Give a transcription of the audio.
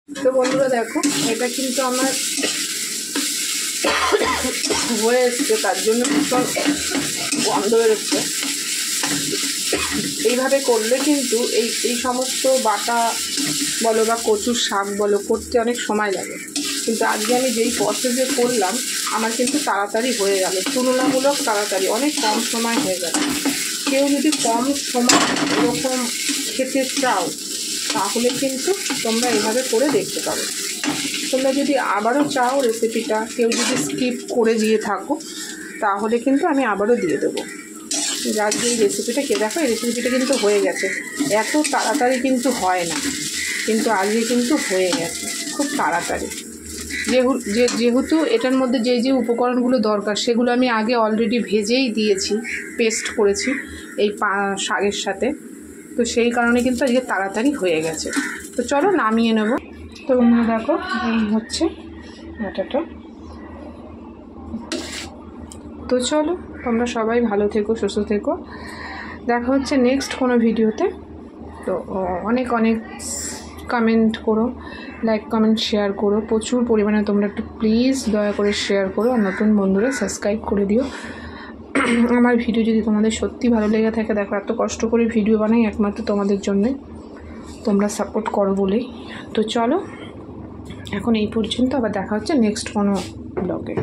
তো বন্ধুরা দেখো, এটা কিন্তু আমার হয়ে এসছে, তার জন্য ভীষণ গন্ধ বেরোচ্ছে। এইভাবে করলে কিন্তু এই সমস্ত বাটা বলো বা কচুর শাক বলো করতে অনেক সময় লাগে, কিন্তু আজকে আমি যেই প্রসেসে করলাম আমার কিন্তু তাড়াতাড়ি হয়ে গেল, তুলনামূলক তাড়াতাড়ি, অনেক কম সময় হয়ে গেল। কেউ যদি কম সময় এরকম খেতে চাও তাহলে কিন্তু তোমরা এভাবে করে দেখতে পারো। তোমরা যদি আবারও চাও রেসিপিটা, কেউ যদি স্কিপ করে দিয়ে থাকো তাহলে কিন্তু আমি আবারও দিয়ে দেবো। যার এই রেসিপিটা কে দেখো, এই রেসিপিটা কিন্তু হয়ে গেছে, এত তাড়াতাড়ি কিন্তু হয় না, কিন্তু আজকে কিন্তু হয়ে গেছে খুব তাড়াতাড়ি। যেহেতু এটার মধ্যে যে উপকরণগুলো দরকার সেগুলো আমি আগে অলরেডি ভেজেই দিয়েছি, পেস্ট করেছি এই শাকের সাথে, তো সেই কারণে কিন্তু আজকে তাড়াতাড়ি হয়ে গেছে। তো চলো নামিয়ে নেব। তো বন্ধুরা দেখো, এই হচ্ছে আটাটা। তো চলো, তোমরা সবাই ভালো থেকো, সুস্থ থেকো, দেখা হচ্ছে নেক্সট কোনো ভিডিওতে। তো অনেক অনেক কমেন্ট করো, লাইক কমেন্ট শেয়ার করো, প্রচুর পরিমাণে তোমরা একটু প্লিজ দয়া করে শেয়ার করো, আর নতুন বন্ধুরা সাবস্ক্রাইব করে দিও। আমার ভিডিও যদি তোমাদের সত্যি ভালো লেগে থাকে, দেখো এত কষ্ট করে ভিডিও বানাই একমাত্র তোমাদের জন্যে, তোমরা সাপোর্ট করো বলেই। তো চলো এখন এই পর্যন্ত, আবার দেখা হচ্ছে নেক্সট কোনো ব্লগে।